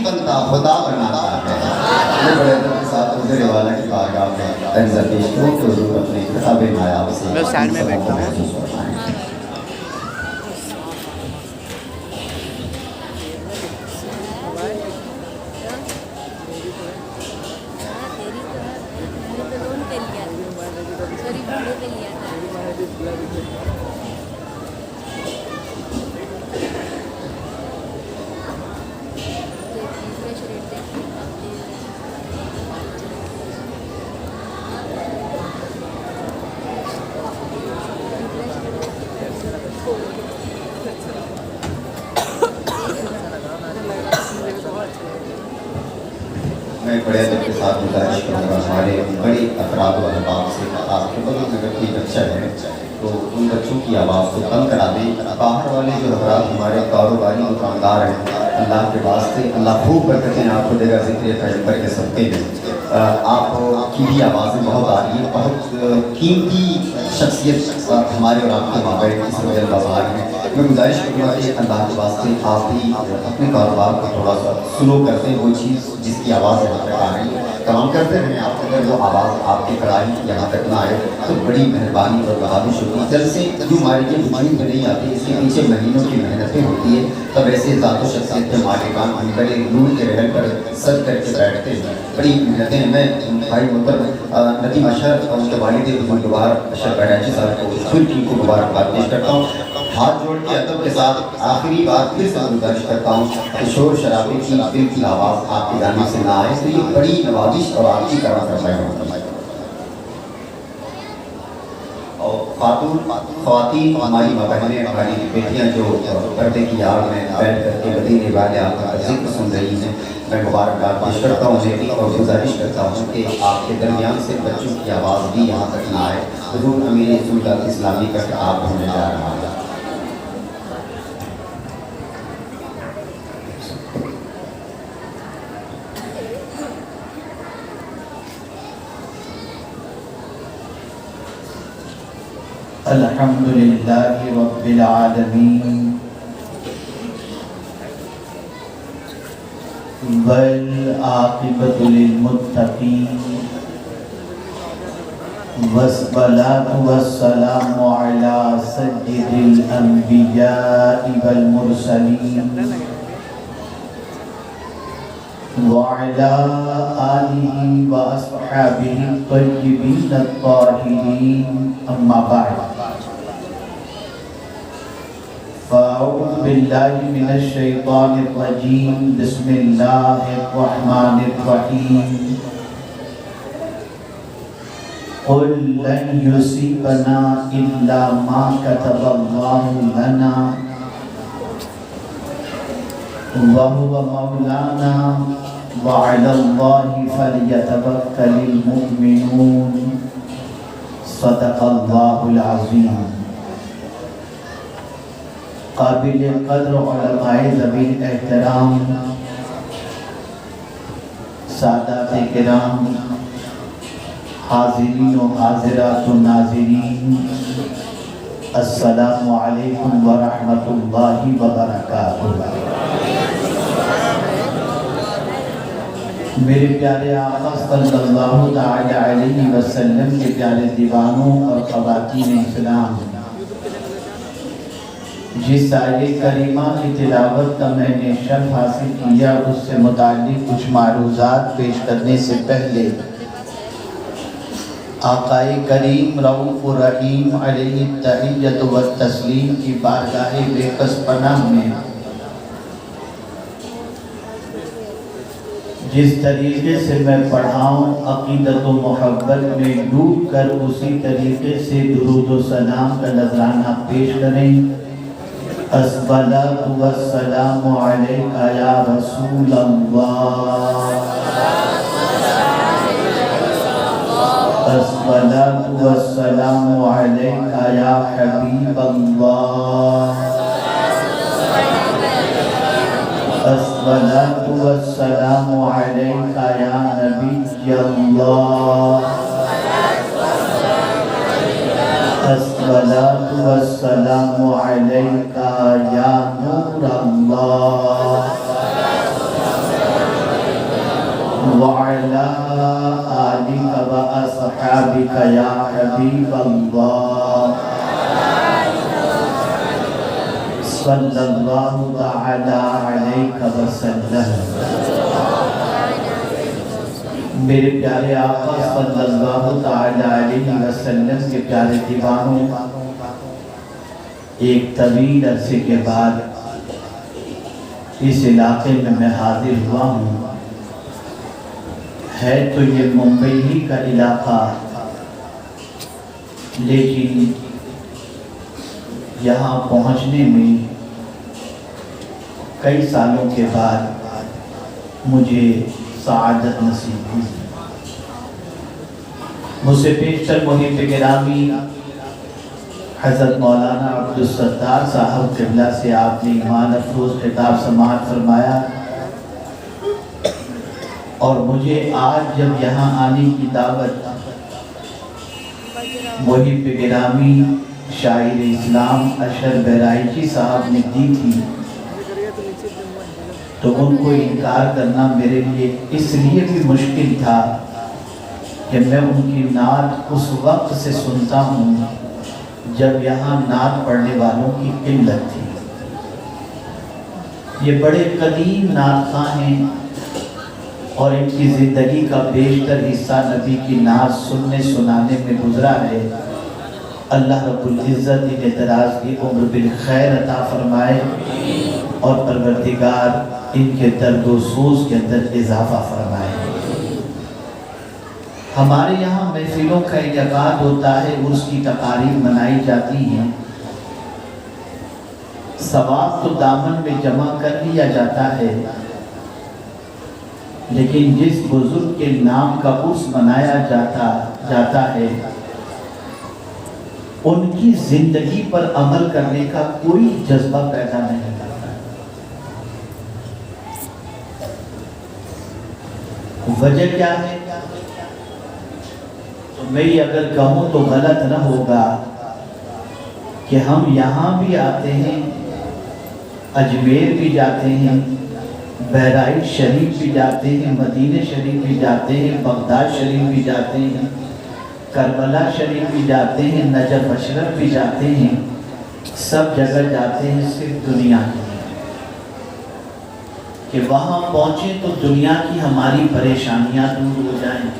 بنتا خدا بناتا ہے۔ میں بڑے ادب کے ساتھ حضور والا کی بارگاہ میں عرض پیش کروں کہ حضور اپنے خطاب نایاب سے میں سائڈ میں بیٹھا ہوں۔ میں بڑے ادب کے ساتھ گزارش کروں گا ہمارے بڑے افراد و احباب سے آپ کے بغل میں اگر کوئی بچہ ہے تو ان بچوں کی آواز کو کم کرا دیں۔ باہر والے جو افراد ہمارے کاروباری دکاندار ہیں، اللہ کے واسطے اللہ خوب برکتیں آپ کو دے گا ذکر پیغمبر کے صدقے میں۔ آپ کی بھی آوازیں بہت آ رہی ہیں، بہت قیمتی شخصیت ہمارے اور آپ کے مابین اس وجہ بازار ہے۔ میں گزارش کروں گا کہ اللہ کے واسطے آپ بھی اپنے کاروبار کو تھوڑا سا سلو کرتے ہیں، وہ چیز جس کی آواز یہاں تک آ رہی ہے تمام کرتے رہیں۔ آپ اگر وہ آواز آپ کی کڑاہی یہاں تک نہ آئے تو بڑی مہربانی اور بہادری ہوگی۔ جل سے یوں ہماری یہ بجلی میں نہیں آتی، اس کے پیچھے مہینوں کی محنتیں ہوتی ہیں، تب ایسے ذات و شخصیت کے مالکان ہم بڑے نور کے رحل پر سر کر کے بیٹھتے ہیں، بڑی محنتیں ہیں۔ میں بھائی محترم ندیم اشر اور ان کے والد بزرگوار اشر بیڑاچی صاحب کو پھر ٹیم کو مبارکباد پیش کرتا ہوں۔ ہاتھ جوڑ کے ادب کے ساتھ آخری بار پھر سے گزارش کرتا ہوں کہ شور شرابے کی دل کی آواز آپ کی جانب سے نہ آئے، تو یہ بڑی نوازش اور آپ کی کرم فرمائے ہوں۔ اور خواتین ہماری ماں بہنیں، ہماری بیٹیاں جو پردے کی آڑ میں بیٹھ کر کے مدینے والے آقا کا ذکر سن رہی ہیں، میں مبارکباد پیش کرتا ہوں انہیں اور گزارش کرتا ہوں کہ آپ کے درمیان سے بچوں کی آواز بھی یہاں تک نہ آئے۔ حضور امیر جمہوریت اسلامی کا خطاب ہونے جا رہا ہے۔ الحمدللہ رب العالمین والعاقبۃ للمتقین والصلاۃ والسلام علی سید الانبیاء والمرسلین وعلى آلہ واصحابہ الطیبین الطاہرین، اما بعد فاعوذ باللہ من الشیطان الرجیم، بسم اللہ الرحمن الرحیم۔ قل لن یصیبنا الا ما کتب اللہ لنا وَهُوَ مَوْلَانَا وَعَلَى اللَّهِ فَلْيَتَوَكَّلِ الْمُؤْمِنُونَ۔ صدق اللہ العظیم۔ قابل قدر علماء ذوی احترام، سادات کرام، حاضرین و حاضرات و ناظرین، السلام علیکم ورحمۃ اللہ وبرکاتہ۔ میرے پیارے آقا صلی اللہ تعالی علیہ وسلم کے پیارے دیوانوں اور خواتین اسلام، جس آیہ کریمہ کی تلاوت کا میں نے شرف حاصل کیا، اس سے متعلق کچھ معروضات پیش کرنے سے پہلے آقا کریم رؤوف رحیم علیہ التحیۃ والتسلیم کی بارگاہ بے کس پناہ میں جس طریقے سے میں پڑھاؤں، عقیدت و محبت میں ڈوب کر اسی طریقے سے درود و سلام کا نذرانہ پیش کریں۔ الصلاۃ والسلام علیک یا رسول اللہ، الصلاۃ والسلام علیک یا حبیب اللہ، الصلاۃ والسلام علیک یا نبی اللہ، الصلاۃ والسلام علیک یا نور اللہ، وعلى آلك وأصحابك يا حبيب الله صلى الله تعالى عليك وسلم. میرے پیارے آقا صلی اللہ تعالی علیہ وسلم کے پیارے دیوانوں، ایک طویل عرصے کے بعد اس علاقے میں حاضر ہوا ہوں. ہے تو یہ ممبئی ہی کا علاقہ، لیکن یہاں پہنچنے میں کئی سالوں کے بعد مجھے سعادت نصیب ہوئی. مجھ سے پیشتر محب گرامی حضرت مولانا عبدالستار صاحب قبلہ سے آپ نے ایمان افروز خطاب سماعت فرمایا، اور مجھے آج جب یہاں آنے کی دعوت محب گرامی شاعر اسلام اشہر بہرائچی صاحب نے دی تھی، تو ان کو انکار کرنا میرے لیے اس لیے بھی مشکل تھا کہ میں ان کی نعت اس وقت سے سنتا ہوں جب یہاں نعت پڑھنے والوں کی قلت تھی. یہ بڑے قدیم نعت خواں ہیں اور ان کی زندگی کا بیشتر حصہ نبی کی نعت سننے سنانے میں گزرا ہے. اللہ رب العزت انہیں دراز کی عمر بالخیر عطا فرمائے اور پروردگار ان کے درد و سوز کے اندر اضافہ فرمائے. ہمارے یہاں محفلوں کا انعقاد ہوتا ہے، عرس کی تقاریب منائی جاتی ہیں، ثواب تو دامن میں جمع کر لیا جاتا ہے، لیکن جس بزرگ کے نام کا عرس منایا جاتا ہے ان کی زندگی پر عمل کرنے کا کوئی جذبہ پیدا نہیں کرتا. وجہ کیا ہے؟ تو میں اگر کہوں تو غلط نہ ہوگا کہ ہم یہاں بھی آتے ہیں، اجمیر بھی جاتے ہیں، بہرائچ شریف بھی جاتے ہیں، مدینہ شریف بھی جاتے ہیں، بغداد شریف بھی جاتے ہیں، کربلا شریف بھی جاتے ہیں، نجف اشرف بھی جاتے ہیں، سب جگہ جاتے ہیں صرف دنیا کی، کہ وہاں پہنچیں تو دنیا کی ہماری پریشانیاں دور ہو جائیں.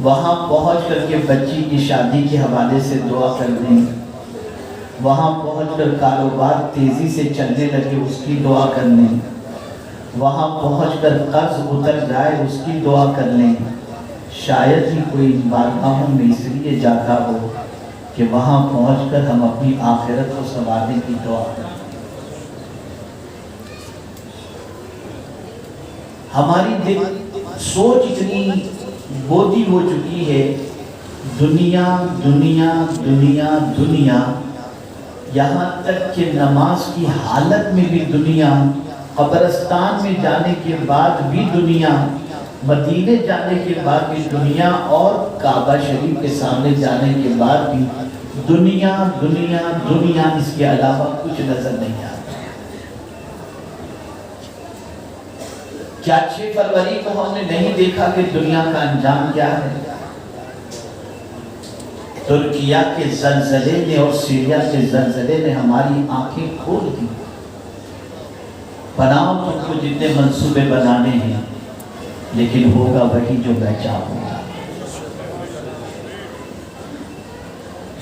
وہاں پہنچ کر کے بچی کی شادی کے حوالے سے دعا کر دیں، وہاں پہنچ کر کاروبار تیزی سے چلنے لگے اس کی دعا کر لیں، وہاں پہنچ کر قرض اتر جائے اس کی دعا کر لیں. شاید ہی کوئی بارگاہوں میں اس لیے جاتا ہو کہ وہاں پہنچ کر ہم اپنی آخرت کو سنوارنے کی دعا کریں. ہماری سوچ اتنی بودی ہو چکی ہے، دنیا دنیا دنیا دنیا، یہاں تک کہ نماز کی حالت میں بھی دنیا، قبرستان میں جانے کے بعد بھی دنیا، مدینے جانے کے بعد بھی دنیا، اور کعبہ شریف کے سامنے جانے کے بعد بھی دنیا دنیا دنیا. اس کے علاوہ کچھ نظر نہیں آتا. کیا 6 فروری کو ہم نے نہیں دیکھا کہ دنیا کا انجام کیا ہے؟ ترکیہ کے زلزلے نے اور سیریا کے زلزلے نے ہماری آنکھیں کھول دی. بناؤ تم کو جتنے منصوبے بنانے ہیں، لیکن ہوگا وہی جو میں چاہوں گا.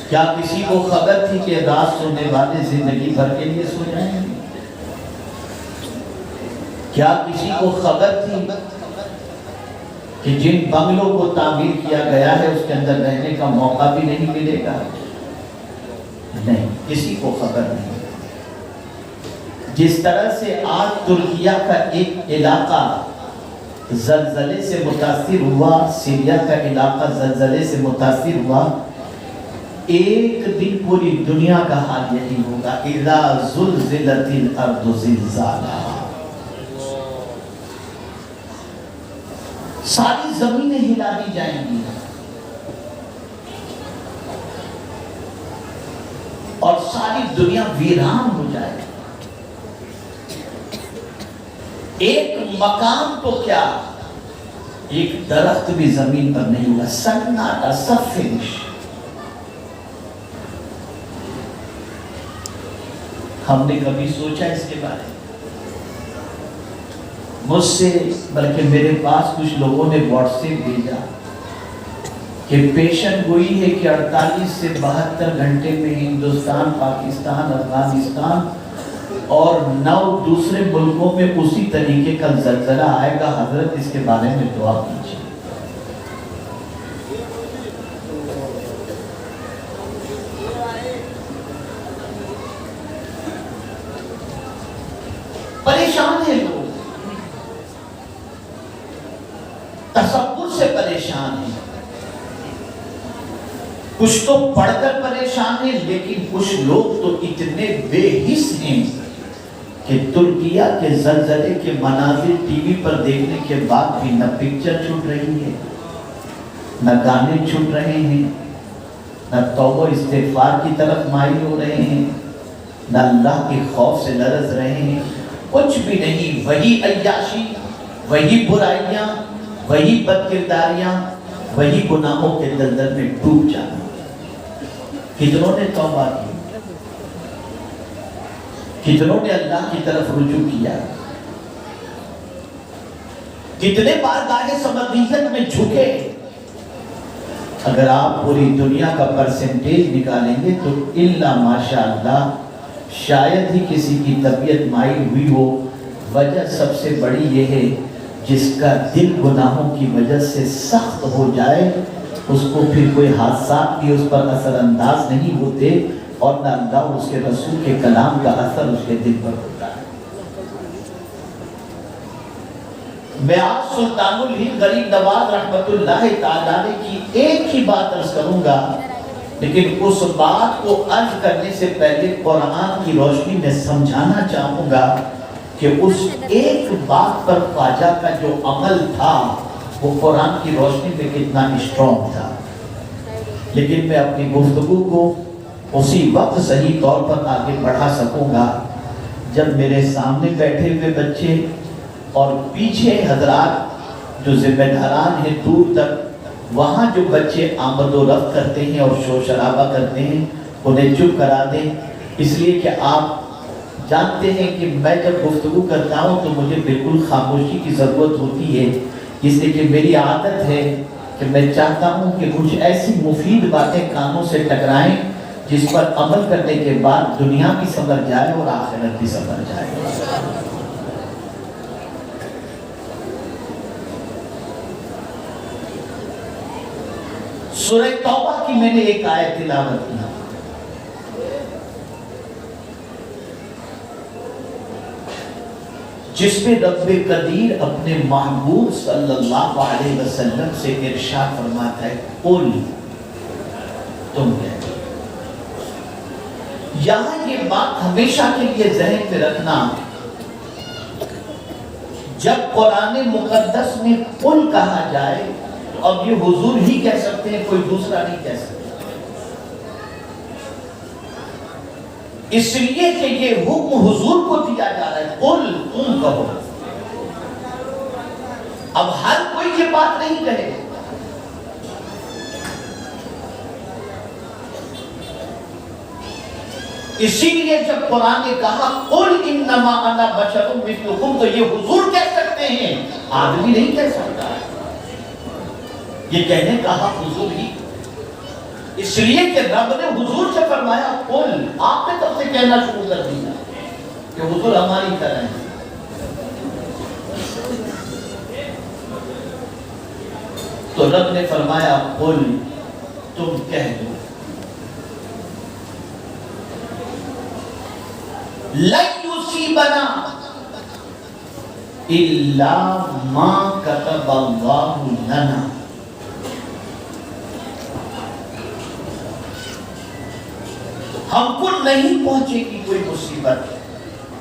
کیا کسی کو خبر تھی کہ رات سونے والے زندگی بھر کے لیے سو جائیں گے؟ کیا کسی کو خبر تھی کہ جن بنگلوں کو تعمیر کیا گیا ہے اس کے اندر رہنے کا موقع بھی نہیں ملے گا؟ نہیں، کسی کو خبر نہیں. جس طرح سے آج ترکیہ کا ایک علاقہ زلزلے سے متاثر ہوا، سیریا کا علاقہ زلزلے سے متاثر ہوا، ایک دن پوری دنیا کا حال یہی ہوگا. اذا زلزلت الارض زلزالها، ساری زمینیں ہلا دی جائیں گی اور ساری دنیا ویران ہو جائے گی. ایک مقام تو کیا، ایک درخت بھی زمین پر نہیں ہوگا، سناٹا، سب فنش۔ ہم نے کبھی سوچا اس کے بارے میں؟ مجھ سے بلکہ میرے پاس کچھ لوگوں نے واٹس ایپ بھیجا کہ پیشن گوئی ہے کہ 48 سے 72 گھنٹے میں ہندوستان، پاکستان، افغانستان اور 9 دوسرے ملکوں میں اسی طریقے کا زلزلہ آئے گا۔ حضرت اس کے بارے میں دعا کیجیے۔ پریشان ہیں لوگ، تصور سے پریشان ہیں، کچھ تو پڑھ کر پریشان ہیں، لیکن کچھ لوگ تو اتنے بے حس ہیں کہ ترکیہ کے زلزلے کے مناظر ٹی وی پر دیکھنے کے بعد بھی نہ پکچر چھوٹ رہی ہے، نہ گانے چھوٹ رہے ہیں، نہ توبہ استغفار کی طرف مائل ہو رہے ہیں، نہ اللہ کے خوف سے لرز رہے ہیں، کچھ بھی نہیں۔ وہی عیاشی، وہی برائیاں، وہی بد کرداریاں، وہی گناہوں کے دلدل میں ڈوب جانا۔ کتنوں نے توبہ کی، کتنوں نے اللہ کی طرف رجوع کیا، کتنے بار گاہ سمدیت میں جھکے۔ اگر آپ پوری دنیا کا پرسنٹیج نکالیں گے تو الا ماشاءاللہ شاید ہی کسی کی طبیعت مائل ہوئی ہو۔ وجہ سب سے بڑی یہ ہے، جس کا دل گناہوں کی وجہ سے سخت ہو جائے، اس کو پھر کوئی حادثات بھی اس پر اثر انداز نہیں ہوتے، اور نہ اللہ اس کے رسول کے کلام کا اثر اس کے دل پر ہوتا ہے۔ میں آج سلطان الہند غریب نواز رحمت اللہ تعالی کی ایک ہی بات عرض کروں گا، لیکن اس بات کو عرض کرنے سے پہلے قرآن کی روشنی میں سمجھانا چاہوں گا کہ اس ایک بات پر خواجہ کا جو عمل تھا وہ قرآن کی روشنی میں کتنا اسٹرانگ تھا۔ لیکن میں اپنی گفتگو کو اسی وقت صحیح طور پر آگے بڑھا سکوں گا جب میرے سامنے بیٹھے ہوئے بچے اور پیچھے حضرات جو ذمہ داران ہیں دور تک، وہاں جو بچے آمد و رفت کرتے ہیں اور شور شرابہ کرتے ہیں، انہیں چپ کرا دیں، اس لیے کہ آپ جانتے ہیں کہ میں جب گفتگو کرتا ہوں تو مجھے بالکل خاموشی کی ضرورت ہوتی ہے، اس لیے کہ میری عادت ہے کہ میں چاہتا ہوں کہ کچھ ایسی مفید باتیں کانوں سے ٹکرائیں جس پر عمل کرنے کے بعد دنیا بھی سنور جائے اور آخرت بھی سنور جائے۔ سورہ توبہ کی میں نے ایک آیت تلاوت کی، جس میں رب قدیر اپنے محبوب صلی اللہ علیہ وسلم سے ارشاد فرماتا ہے، قل، تم کہتے۔ یہاں یہ بات ہمیشہ کے لیے ذہن میں رکھنا، جب قرآن مقدس میں قل کہا جائے تو اب یہ حضور ہی کہہ سکتے ہیں، کوئی دوسرا نہیں کہہ سکتا، اس لیے کہ یہ حکم حضور کو دیا جا رہا ہے، قل، تم کہو۔ اب ہر کوئی یہ بات نہیں کہے، اسی لیے جب قرآن نے کہا قل انما انا بشر مثلکم، تو یہ حضور کہہ سکتے ہیں، آدمی نہیں کہہ سکتا، یہ کہنے کا حق حضور ہی، اس لیے کہ رب نے حضور سے فرمایا قل، آپ نے تب سے کہنا شروع کر دیا کہ حضور ہماری طرح ہیں۔ تو رب نے فرمایا قل، تم کہہ دو، لن یصیبنا الا ما کتب اللہ لنا، ہم کو نہیں پہنچے گی کوئی مصیبت،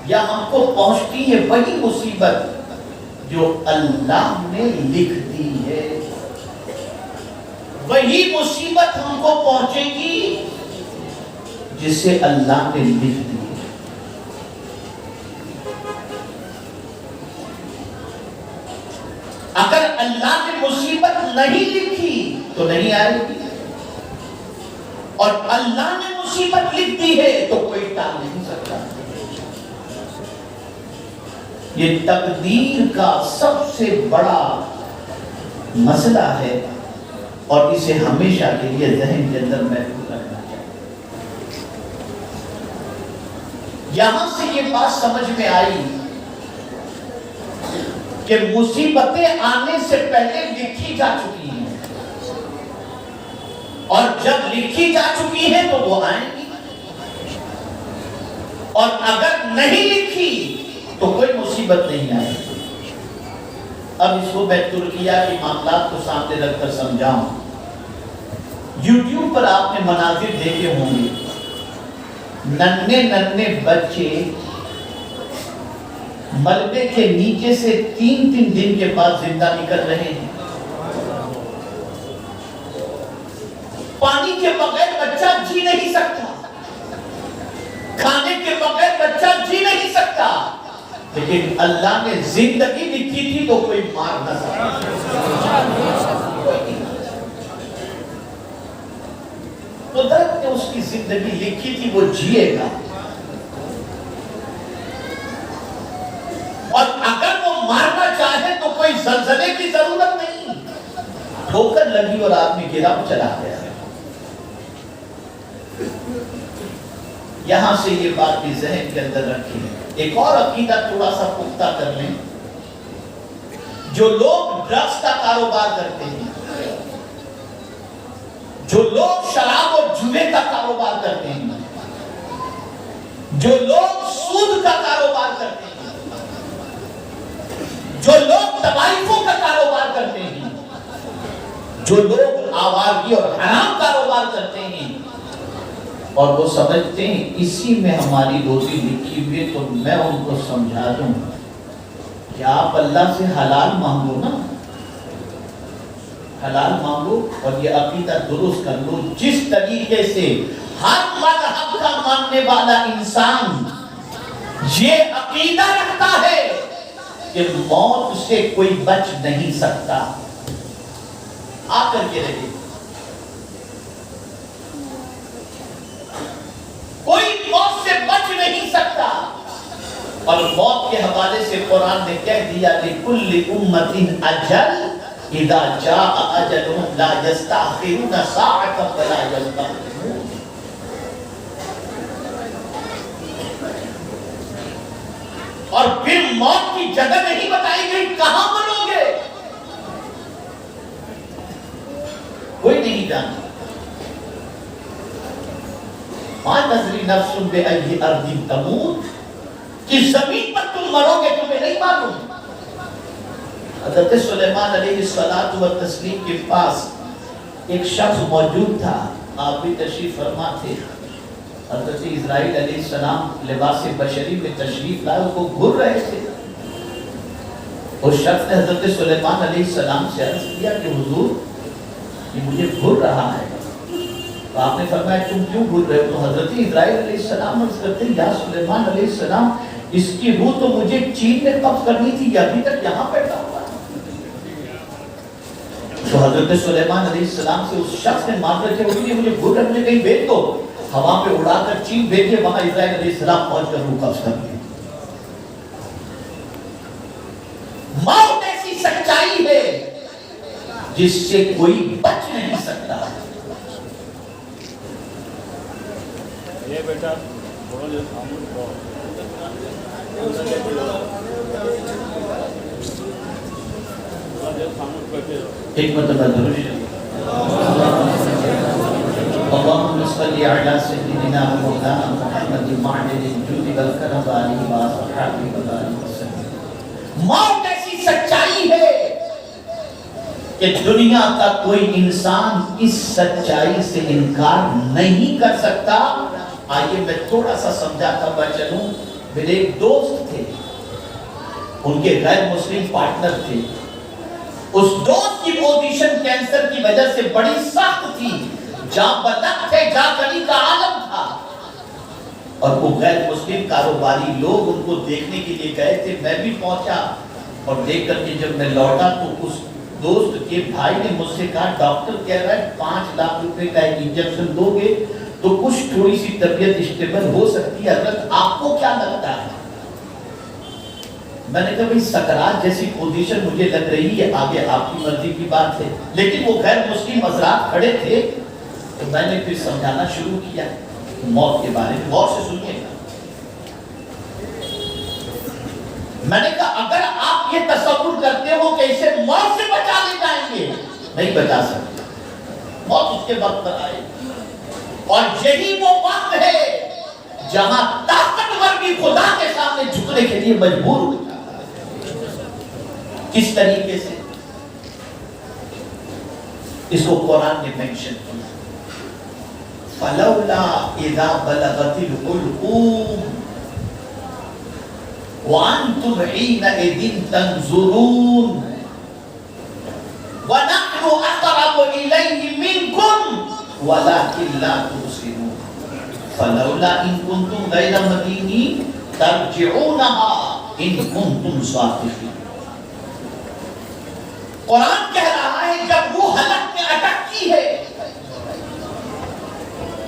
یا ہم کو پہنچتی ہے وہی مصیبت جو اللہ نے لکھ دی ہے، وہی مصیبت ہم کو پہنچے گی جسے اللہ نے لکھ دی ہے۔ اگر اللہ نے مصیبت نہیں لکھی تو نہیں آئے گی، اور اللہ نے مصیبت لکھ دی ہے تو کوئی ٹال نہیں سکتا۔ یہ تقدیر کا سب سے بڑا مسئلہ ہے، اور اسے ہمیشہ کے لیے ذہن کے اندر محفوظ رکھنا چاہیے۔ یہاں سے یہ بات سمجھ میں آئی کہ مصیبتیں آنے سے پہلے لکھی جا چکی ہیں، اور جب لکھی جا چکی ہیں تو وہ آئیں گی، اور اگر نہیں لکھی تو کوئی مصیبت نہیں آئے گی۔ اب اس کو میں ترکیہ کے معاملات کو سامنے رکھ کر سمجھاؤں۔ یوٹیوب پر آپ نے مناظر دیکھے ہوں گے، ننھے ننھے بچے ملبے کے نیچے سے 3 دن کے بعد زندہ نکل رہے ہیں۔ پانی کے بغیر بچہ جی نہیں سکتا، کھانے کے بغیر بچہ جی نہیں سکتا، لیکن اللہ نے زندگی لکھی تھی تو کوئی مار نہ سکتا۔ قدرت نے اس کی زندگی لکھی تھی، وہ جیے گا، اور اگر وہ مارنا چاہے تو کوئی زلزلے کی ضرورت نہیں، ٹھوکر لگی اور آدمی گرا چلا گیا۔ یہاں سے یہ بات بھی ذہن کے اندر رکھی ہے۔ ایک اور عقیدہ تھوڑا سا پختہ کر لیں، جو لوگ ڈرگس کا کاروبار کرتے ہیں، جو لوگ شراب اور جوئے کا کاروبار کرتے ہیں، جو لوگ سود کا کاروبار کرتے ہیں، جو لوگ طوائفوں کا کاروبار کرتے ہیں، جو لوگ آوارگی اور حرام کاروبار کرتے ہیں، اور وہ سمجھتے ہیں اسی میں ہماری روزی لکھی ہوئی، تو میں ان کو سمجھا دوں کہ آپ اللہ سے حلال مانگو نا، حلال مانگو، اور یہ عقیدہ درست کر لو۔ جس طریقے سے ہر مذہب کا ماننے والا انسان یہ عقیدہ رکھتا ہے کہ موت سے کوئی بچ نہیں سکتا، آ کر کے رہے، کوئی موت سے بچ نہیں سکتا، اور موت کے حوالے سے قرآن نے کہہ دیا لِكُلِّ أُمَّةٍ أَجَلٌ إِذَا جَاءَ أَجَلُهُمْ لَا يَسْتَأْخِرُونَ سَاعَةً وَلَا يَسْتَقْدِمُونَ۔ اور پھر موت کی جگہ نہیں بتائی گئی، کہاں مرو گے کوئی نہیں جانتا۔ مَا تَدْرِي نَفْسٌ بِأَيِّ أَرْضٍ تَمُوتُ، کہ زمین پر تم مرو گے تمہیں نہیں معلوم۔ حضرت سلیمان علیہ السلام کے پاس ایک شخص موجود تھا، آپ بھی تشریف فرما تھے۔ حضرت اسرائیل علیہ السلام لباس بشری میں تشریف لائے، اس کو گھر رہے تھے۔ اس شخص نے حضرت سلیمان علیہ السلام سے عرض کیا کہ حضور یہ مجھے گھر رہا ہے، تو آپ نے فرمایا تم کیوں گھر رہے ہو؟ تو حضرت اسرائیل علیہ السلام عرض کرتے ہیں یا سلیمان علیہ السلام، اس کی روح تو مجھے چین میں قبض کرنی تھی، یہ ابھی تک یہاں بیٹھا ہوا ہے۔ تو حضرت سلیمان علیہ السلام سے اس شخص نے معذرت کی، مجھے گھر رکھنے کہیں بھیج دو، ہوا پہ اڑا کر چین بھیجے، وہاں اسرائیل علیہ السلام پہنچ کر روح قبض کر لی۔ موت ایسی سچائی ہے جس سے کوئی بچ نہیں سکتا۔ یہ بیٹا ایک مرتبہ درود اللهم صل على سيدنا مولانا محمد معدن الجود والكرم وآله وصحبه وسلم۔ موت ایسی سچائی ہے کہ دنیا کا کوئی انسان اس سچائی سے انکار نہیں کر سکتا۔ آئیے میں تھوڑا سا سمجھاتا ہوا چلوں۔ میرے ایک دوست تھے، ان کے غیر مسلم پارٹنر تھے، اس دوست کی پوزیشن کینسر کی وجہ سے بڑی سخت تھی، جہاں بدک تھے، جہاں کلی کا عالم تھا، اور وہ غیر مسلم کاروباری لوگ ان کو دیکھنے کے لیے گئے تھے۔ میں بھی پہنچا، اور دیکھ کر کے جب میں لوٹا تو اس دوست کے بھائی نے مجھ سے کہا ڈاکٹر کہہ رہا ہے 5 لاکھ روپے کا ایک انجیکشن دو گے تو کچھ تھوڑی سی طبیعت اسٹیبل ہو سکتی ہے، حضرت آپ کو کیا لگتا ہے؟ میں نے کہا بھئی سکرات جیسی پوزیشن مجھے لگ رہی ہے، آگے آپ کی مرضی کی بات ہے، لیکن وہ غیر مسلم حضرات کھڑے تھے تو میں نے پھر سمجھانا شروع کیا موت کے بارے میں، غور سے سنیے گا۔ میں نے کہا اگر آپ یہ تصور کرتے ہو کہ اسے موت سے بچا لے جائیں گے، نہیں بچا سکتے، موت اس کے وقت پر آئے، اور یہی وہ وقت ہے جہاں طاقتور بھی خدا کے سامنے جھکنے کے لیے مجبور ہو جاتا ہے۔ کس طریقے سے؟ اس کو قرآن نے مینشن کیا، فَلَوْلَا إِذَا بَلَغَتِ الْحُلْقُومَ وَأَنْتُمْ حِينَئِذٍ تَنْظُرُونَ وَنَحْنُ أَقْرَبُ إِلَيْهِ مِنْكُمْ وَلَكِنْ لَا تُبْصِرُونَ فَلَوْلَا إِن كُنتُمْ غَيْرَ مَدِينِينَ تَرْجِعُونَهَا إِن كُنتُمْ صَادِقِينَ۔ قرآن کہہ رہا ہے جب وہ حلق میں اٹکتی ہے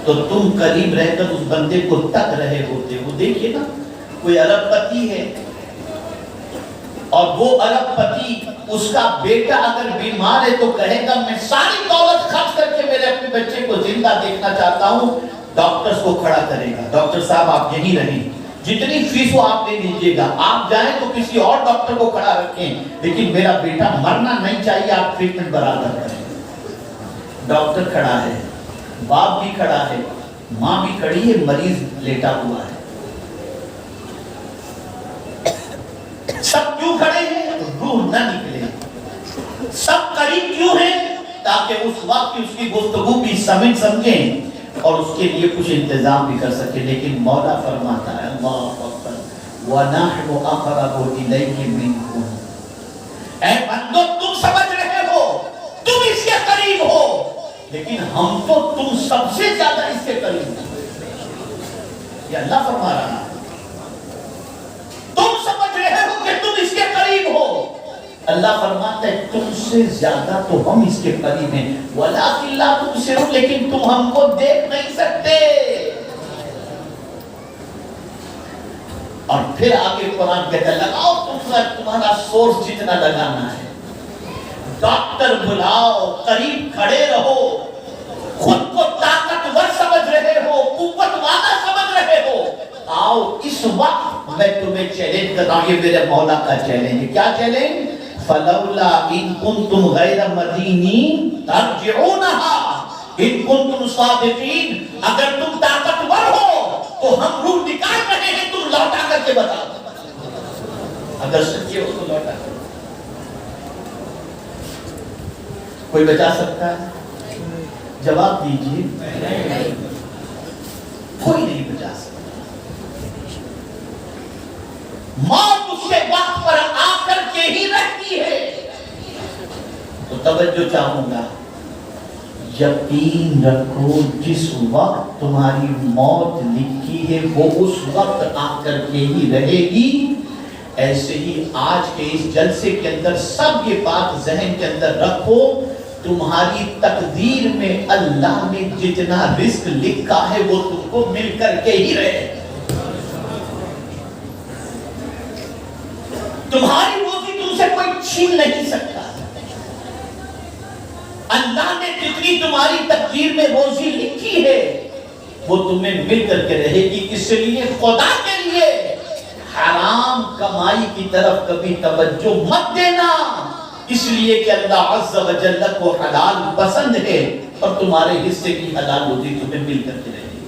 تو تم قریب رہ کر اس بندے کو تک رہے ہوتے ہو۔ دیکھئے نا، کوئی ارب پتی ہے اور وہ ارب پتی اس کا بیٹا اگر بیمار ہے تو کہے گا میں ساری دولت خرچ کر کے میرے اپنے بچے کو زندہ دیکھنا چاہتا ہوں، ڈاکٹرز کو کھڑا کرے گا، ڈاکٹر صاحب آپ یہیں رہیں، جتنی فیس وہ آپ لے لیجئے گا، آپ جائیں تو کسی اور ڈاکٹر کو کھڑا رکھیں، لیکن میرا بیٹا مرنا نہیں چاہیے، آپ ٹریٹمنٹ برابر کریں۔ ڈاکٹر کھڑا ہے، باپ بھی کھڑا ہے، ماں بھی کھڑی ہے، مریض لیٹا ہوا ہے، سب کیوں کھڑے ہیں؟ روح نہ نکلے، سب قریب کیوں ہیں؟ تاکہ اس وقت اس کی گفتگو بھی سمجھیں اور اس کے لیے کچھ انتظام بھی کر سکے۔ لیکن مولا فرماتا ہے اللہ اکبر وَنَحْنُ أَقْرَبُ إِلَيْهِ مِنْكُمْ، اے بندو تم سمجھ رہے ہو تم اس کے قریب ہو، لیکن ہم تو تم سب سے زیادہ اس کے قریب ہیں۔ یہ اللہ فرما رہا ہے، تم سمجھ رہے ہو کہ تم اس کے قریب ہو، اللہ فرماتا ہے تم سے زیادہ تو ہم اس کے قریب ہیں، وَلَٰكِن لَا تُبْصِرُونَ، لیکن تم ہم کو دیکھ نہیں سکتے۔ اور پھر آگے قرآن کہتا ہے لگاؤ تمہارا سورس جتنا لگانا ہے، ڈاکٹر بلاؤ، قریب کھڑے رہو، خود کو طاقتور سمجھ رہے ہو، قوت والا سمجھ رہے ہو، آؤ اس وقت میں تمہیں چیلنج کر رہا ہوں۔ یہ میرے مولا کا چیلنج ہے۔ کیا چیلنج؟ فَلَوْلَا إِن كُنتُمْ غَيْرَ مَدِينِينَ تَرْجِعُونَهَا إِن كُنتُمْ صَادِقِينَ، اگر تم طاقتور ہو تو ہم روح نکال رہے ہیں، تم لوٹا کر کے بتاؤ، اگر سچے ہو تو لوٹا کر۔ کوئی بچا سکتا ہے؟ جواب دیجیے، کوئی نہیں بچا سکتا۔ موت اس کے وقت پر آ کر کے ہی رہتی ہے۔ تو توجہ چاہوں گا، یقین رکھو جس وقت تمہاری موت لکھی ہے وہ اس وقت آ کر کے ہی رہے گی۔ ایسے ہی آج کے اس جلسے کے اندر سب یہ بات ذہن کے اندر رکھو، تمہاری تقدیر میں اللہ نے جتنا رزق لکھا ہے وہ تم کو مل کر کے ہی رہے۔ تمہاری روزی تم سے کوئی چھین نہیں سکتا۔ اللہ نے جتنی تمہاری تقدیر میں روزی لکھی ہے وہ تمہیں مل کر کے رہے گی۔ اس لیے خدا کے لیے حرام کمائی کی طرف کبھی توجہ مت دینا، اس لیے کہ اللہ عز و جل کو حلال پسند ہے اور تمہارے حصے کی حلال روزی تمہیں مل کر کے رہے گی۔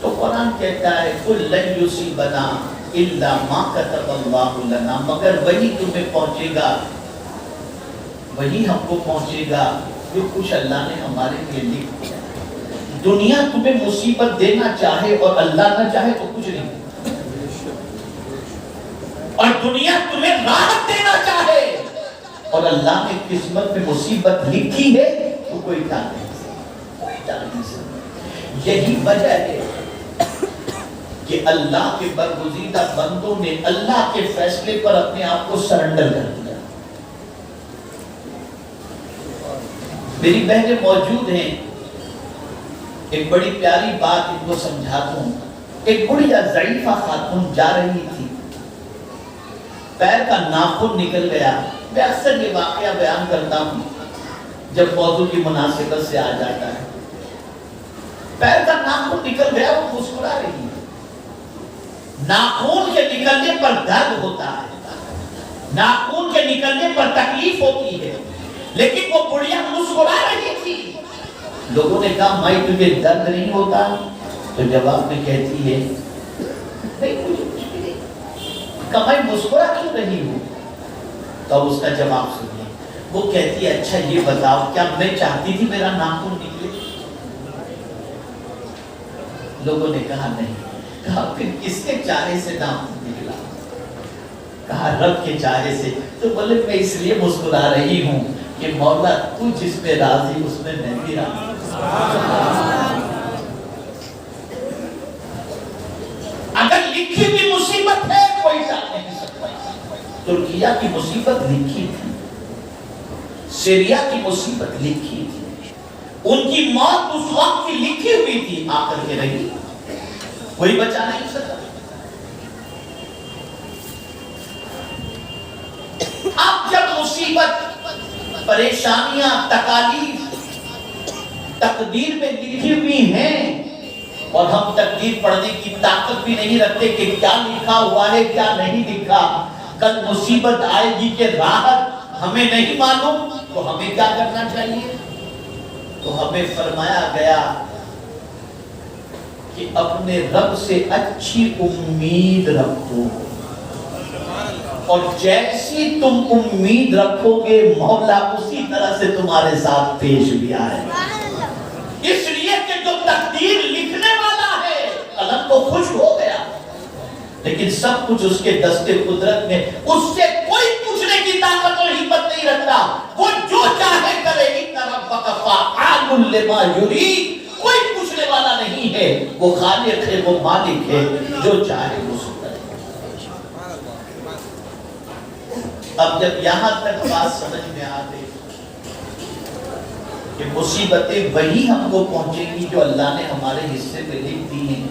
تو قرآن کہتا ہے قُلْ لَن يُصِيبَنَا إِلَّا مَا كَتَبَ اللَّهُ لَنَا، مگر وہی تمہیں پہنچے گا، وہی ہم کو پہنچے گا جو کچھ اللہ نے ہمارے لیے لکھ دیا۔ دنیا تمہیں مصیبت دینا چاہے اور اللہ نہ چاہے تو کچھ نہیں، اور دنیا تمہیں راحت دینا چاہے اور اللہ نے قسمت میں مصیبت لکھی ہے تو کوئی ٹال نہیں سکتا، کوئی ٹال نہیں سکتا۔ یہی وجہ ہے کہ اللہ کے برگزیدہ بندوں نے اللہ کے فیصلے پر اپنے آپ کو سرنڈر کر دیا. میری بہنیں موجود ہیں, ایک بڑی پیاری بات ان کو سمجھاتا ہوں. ایک بڑھیا ضعیفہ خاتون جا رہی تھی, پیر کا ناخن نکل گیا. میں اکثر یہ واقعہ بیان کرتا ہوں جب موضوع کی مناسبت سے آ جاتا ہے. پیر کا ناخن نکل گیا, وہ مسکرا رہی ہے. ناخن کے نکلنے پر درد ہوتا ہے, ناخن کے نکلنے پر تکلیف ہوتی ہے, لیکن وہ بڑھیا مسکرا رہی تھی. لوگوں نے کہا مائی تجھے درد نہیں ہوتا؟ تو جواب میں کہتی ہے نہیں مجھے کچھ بھی نہیں. کہا میں مسکرا کیوں رہی ہوں؟ تو اس کا جواب سنیے. وہ کہتی ہے اچھا یہ بتاؤ کیا میں چاہتی تھی میرا ناخن نکلے؟ لوگوں نے کہا نہیں. کہا پھر کس کے چارے سے ناخن نکلا؟ کہا رب کے چارے سے. تو بولے میں اس لیے مسکرا رہی ہوں کہ مولا تو جس پہ راضی اس میں میں بھی راضی. اگر لکھی بھی مصیبت ہے کوئی ٹال نہیں سکتا. ترکیہ کی مصیبت لکھی تھی, سیریا کی مصیبت لکھی تھی, ان کی موت اس وقت کی لکھی ہوئی تھی, آ کر کے رہی, کوئی بچا نہیں سکتا. اب جب مصیبت, پریشانیاں, تکالیف تقدیر میں لکھی ہوئی ہیں اور ہم تقدیر پڑھنے کی طاقت بھی نہیں رکھتے کہ کیا لکھا ہوا ہے کیا نہیں لکھا, کل مصیبت آئے گی کہ راحت ہمیں نہیں معلوم, تو ہمیں کیا کرنا چاہیے؟ تو ہمیں فرمایا گیا کہ اپنے رب سے اچھی امید رکھو, اور جیسی تم امید رکھو گے مولا اسی طرح سے تمہارے ساتھ پیش بھی آئے. اس لیے کہ جو تقدیر لکھنے والا ہے قلم تو خوش ہو گیا, لیکن سب کچھ اس کے دست قدرت میں, اس سے کوئی پوچھنے کی طاقت اور ہمت نہیں رکھتا. وہ جو چاہے کرے, ان ربک فعال لما یرید. کوئی پوچھنے والا نہیں ہے, وہ خالق ہے, وہ مالک ہے, جو چاہے وہ کرے. اب جب یہاں تک بات سمجھ میں آ گئی کہ مصیبتیں وہی ہم کو پہنچیں گی جو اللہ نے ہمارے حصے میں لکھ دی ہیں,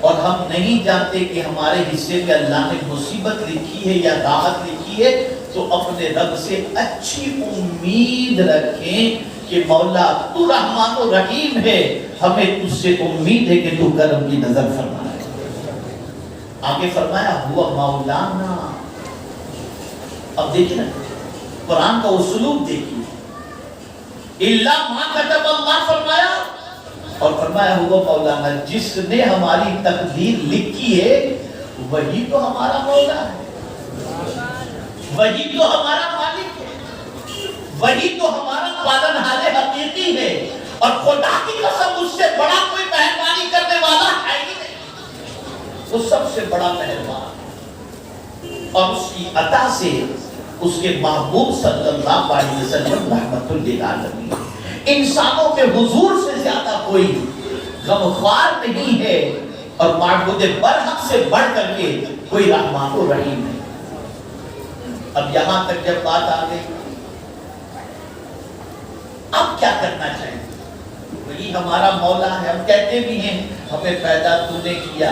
اور ہم نہیں جانتے کہ ہمارے حصے میں اللہ نے مصیبت لکھی ہے یا راحت لکھی ہے, تو اپنے رب سے اچھی امید رکھیں کہ مولا تو رحمان و رحیم ہے, ہمیں تجھ سے امید ہے کہ تو کرم کی نظر فرمائے. آگے فرمایا ہوا مولانا. اب دیکھیں نا قرآن کا اسلوب دیکھیے, اللہ ما کتب اللہ فرمایا, اور فرمایا ہوا مولانا. جس نے ہماری تقدیر لکھی ہے وہی تو ہمارا مولا ہے, وہی تو ہمارا مالک ہے, وہی تو ہمارا پالنہار حقیقی ہے. اور خدا کی قسم اس سے بڑا کوئی مہربانی کرنے والا ہے ہی نہیں, وہ سب سے بڑا مہربان. اور اس کی عطا سے اس کے محبوب صلی اللہ علیہ وسلم رحمت للعالمین, انسانوں کے حضور سے زیادہ کوئی غمخوار نہیں ہے, اور معبود برحق سے بڑھ کر کے کوئی رحمان و رحیم ہے. اب یہاں تک جب بات آ گئی, اب کیا کرنا چاہیے؟ وہی ہمارا مولا ہے, ہم کہتے بھی ہیں ہمیں پیدا تو نے کیا,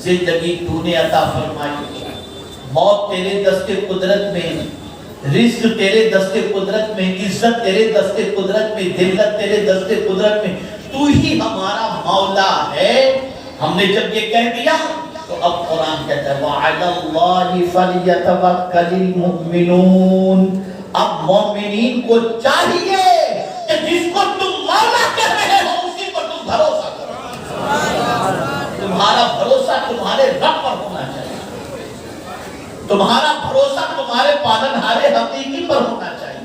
زندگی تو نے عطا فرمائی, موت تیرے دست قدرت میں, رزق تیرے دست قدرت میں, عزت تیرے دست قدرت میں, ذلت تیرے دست قدرت میں, تو ہی ہمارا مولا ہے. ہم نے جب یہ کہہ دیا تو اب قرآن کہتا ہے وَعَلَى اللَّهِ فَلْيَتَوَكَّلِ الْمُؤْمِنُونَ. اب مومنین کو چاہیے کہ جس کو تم مولا کہہ رہے ہو اسی پر تم بھروسہ کرو. تمہارا بھروسہ تمہارے رب پر ہونا چاہیے, تمہارا بھروسہ تمہارے پالنہار حقیقی پر ہونا چاہیے,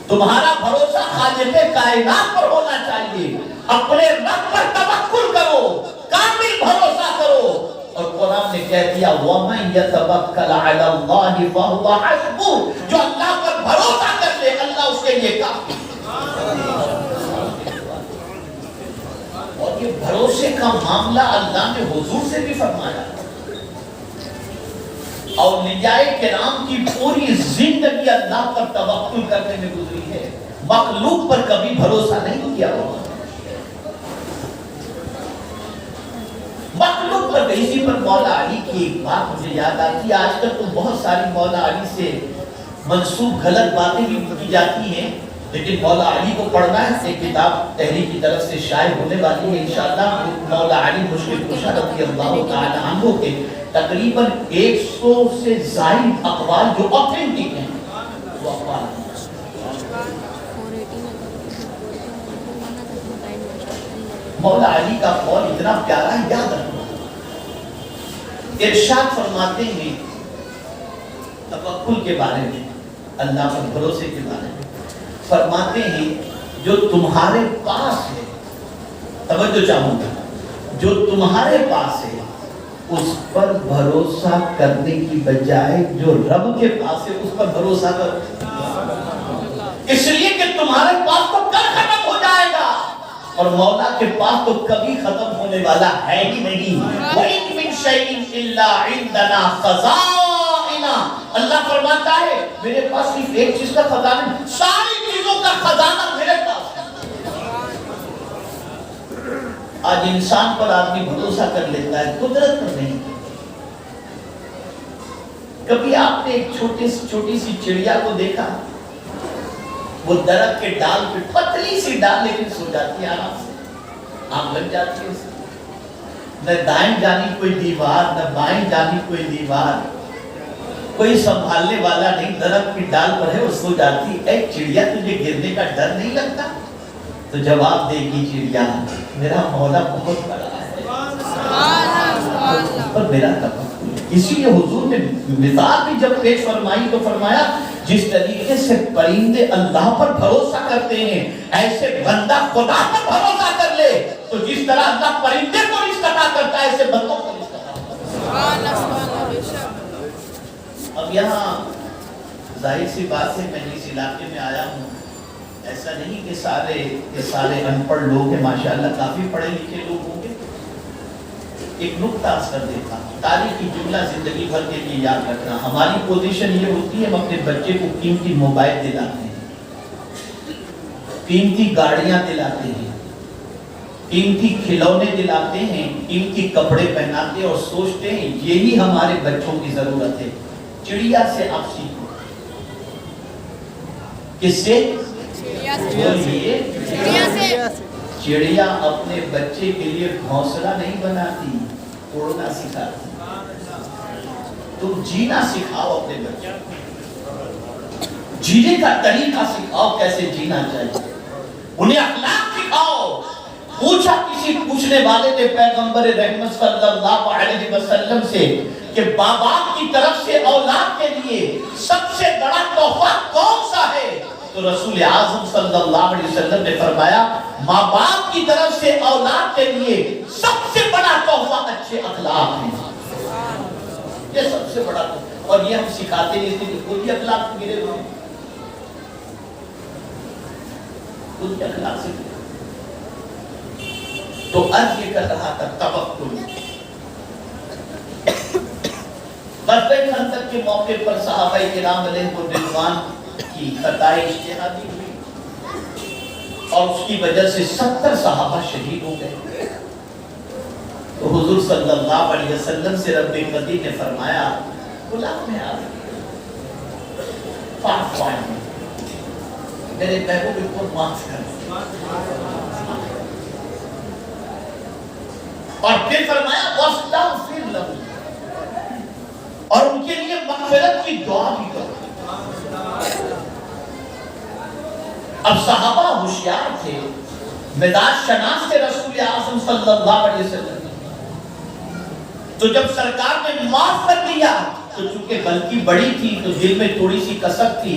تمہارا بھروسہ خالق کائنات پر ہونا چاہیے. اپنے رب پر توکل کرو, کامل بھروسہ کرو. اور قرآن نے کہہ دیا وَمَن يَتَوَكَّلْ عَلَى اللَّهِ فَهُوَ حَسْبُهُ. جو اللہ پر بھروسہ کر لے اللہ اس کے لیے کافی. اور یہ بھروسے کا معاملہ اللہ نے حضور سے بھی فرمایا. اولیاء کرام کی پوری زندگی اللہ پر توکل کرنے میں گزری ہے، مخلوق پر کبھی بھروسہ نہیں کیا ہوگا. مخلوق پر. اسی پر مولا علی کی ایک بات مجھے یاد آتی ہے. آج کل تو بہت ساری مولا علی سے منسوب غلط باتیں بھی کی جاتی ہیں، لیکن مولا علی کو پڑھنا ہے. ایک کتاب تحریک کی طرف سے شائع ہونے والی ہے انشاءاللہ. مولا علی مشکل کشا رضی اللہ تعالی عنہ کے تقریباً 100 سے زائد اقوال جو اوتھینٹک ہیں وہ اقوال ہیں. مولا علی کا قول اتنا پیارا ہے، یاد رکھو. ارشاد فرماتے ہیں توکل کے بارے میں، اللہ پر بھروسے کے بارے میں. فرماتے ہیں جو تمہارے پاس ہے، توجہ چاہوں گا، جو تمہارے پاس ہے اس پر بھروسہ کرنے کی بجائے جو رب کے پاس ہے اس پر بھروسہ کرو. اس لیے کہ تمہارے پاس تو کل ختم ہو جائے گا اور مولا کے پاس تو کبھی ختم ہونے والا ہے ہی نہیں. وَإِن مِّن شَيْءٍ إِلَّا عِندَنَا خَزَائِنُ. اللہ فرماتا ہے میرے پاس صرف ایک چیز کا خزانہ ہے، ساری چیزوں کا خزانہ میرے پاس ہے. آج انسان پر آدمی بھروسہ کر لیتا ہے، قدرت پر نہیں. کبھی آپ نے ایک چھوٹی سی چڑیا کو دیکھا؟ وہ درخت کے ڈال پہ، پتلی سی ڈال لیکن سو جاتی ہے آرام سے، آم لگ جاتی ہے اسے. نہ دائیں جانی کوئی دیوار، نہ بائیں جانی کوئی دیوار، کوئی سنبھالنے والا نہیں، درخت کی ڈال پر ہے وہ سو جاتی. اے چڑیا تجھے گرنے کا ڈر نہیں لگتا؟ تو جواب دے گی چڑیا میرا مولا بہت بڑا ہے پر میرا توکل. اسی لیے حضور نے مثال بھی جب پیش فرمائی تو فرمایا جس طریقے سے پرندے اللہ پر بھروسہ کرتے ہیں ایسے بندہ خدا پر بھروسہ کر لے تو جس طرح اللہ پرندے کو رزق عطا کرتا ہے ایسے بندوں کو رزق عطا کرتا ہے. اب یہاں ظاہر سی بات ہے، میں اس علاقے میں آیا ہوں، ایسا نہیں کہ سارے ان پڑھ لوگ ہیں، ماشاءاللہ کافی پڑھے لکھے لوگ ہوں گے. ایک نقطہ عرض کر دیتا ہوں، تاریخی جملہ زندگی بھر کے لیے یاد رکھنا. ہماری پوزیشن یہ ہوتی ہے ہم اپنے بچے کو قیمتی موبائل دلاتے ہیں، قیمتی گاڑیاں دلاتے ہیں، قیمتی کھلونے دلاتے ہیں، قیمتی کپڑے پہناتے ہیں اور سوچتے ہیں یہی ہمارے بچوں کی ضرورت ہے. چڑیا سے آپ سیکھو. کس سے؟ بولیے. چڑیا اپنے بچے کے لیے گھونسلہ نہیں بناتی، اڑنا سکھاتی. تم جینا سکھاؤ اپنے بچے کو، جینے کا طریقہ سکھاؤ، کیسے جینا چاہیے، انہیں اخلاق سکھاؤ. پوچھا کسی پوچھنے والے نے پیغمبر رحمت صلی اللہ علیہ وسلم سے کہ باپ کی طرف سے اولاد کے لیے سب سے بڑا تحفہ کون سا ہے؟ تو رسول اعظم صلی اللہ علیہ وسلم نے فرمایا ماں باپ کی طرف سے اولاد کے لیے سب سے بڑا تحفہ اچھے اخلاق ہیں. یہ سب سے بڑا تحفہ. اور یہ ہم سکھاتے ہیں اس لیے خود ہی اخلاق گرے ہوئے ہیں، خود ہی اخلاق سے. تو عرض یہ کر رہا تھا توکل. غزوہ خندق کے موقع پر صحابہ کرام علیہ رضوان کی خطائے اجتہادی ہوئی اور اس کی وجہ سے 70 صحابہ شہید ہو گئے. تو حضور صلی اللہ علیہ وسلم سے رب قدیر نے فرمایا غلام میں آ میرے محبوب کو معاف کر. اور پھر فرمایا واستغفر لہم، اور ان کے لیے مغفرت کی دعا بھی کرو. اب صحابہ ہوشیار تھے، مزاج شناس تھے رسول اعظم صلی اللہ علیہ وسلم. تو جب سرکار نے معاف کر دیا تو چونکہ غلطی بڑی تھی تو دل میں تھوڑی سی کسک تھی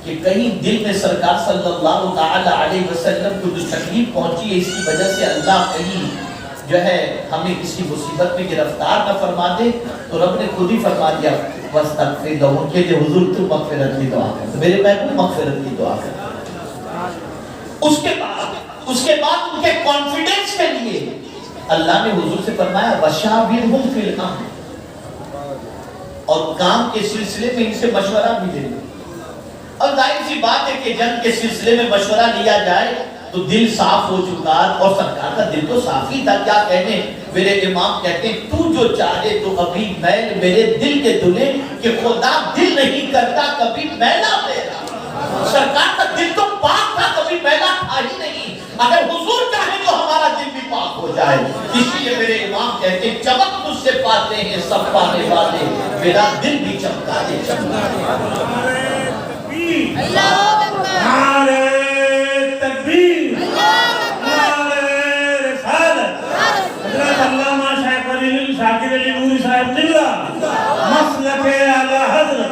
کہ کہیں دل میں سرکار صلی اللہ تعالی علیہ وسلم کو جو تکلیف پہنچی ہے اس کی وجہ سے اللہ کہیں جو ہے ہمیں کسی مصیبت میں گرفتار نہ فرما دے. تو رب نے خود ہی فرما دیا واستغفر لہم، کہ حضور تو مغفرت کی دعا کر. میرے محبوب مغفرت کی دعا کر. اس کے بعد ان کے کانفیڈنس کے لیے اللہ نے حضور سے فرمایا وشاورہم فی الامر، اور کام کے سلسلے میں ان سے مشورہ بھی لے لو۔ اور ظاہر سی بات ہے کہ جنگ کے سلسلے میں مشورہ لیا جائے تو دل صاف ہو چکا، اور سرکار کا دل تو صاف ہی تھا، کیا کہنے، میرے امام کہتے ہیں تو جو چاہے تو ابھی میل میرے دل کے دھلے، کہ خدا دل نہیں کرتا کبھی میلا میرا۔ سرکار کا دل تو پاک تھا، کبھی میلا تھا ہی نہیں، اگر حضور چاہے تو ہمارا دل بھی پاک ہو جائے۔ اسی لیے میرے امام کہتے ہیں چمک تجھ سے پاتے ہیں سب پانے والے، میرا دل بھی چمکا دے چمکا دے۔ نعرہ تکبیر، نعرہ رسالت۔ حضرت علامہ شیخ ولی شاکر علی نوری صاحب قبلہ، مسلک اعلی حضرت۔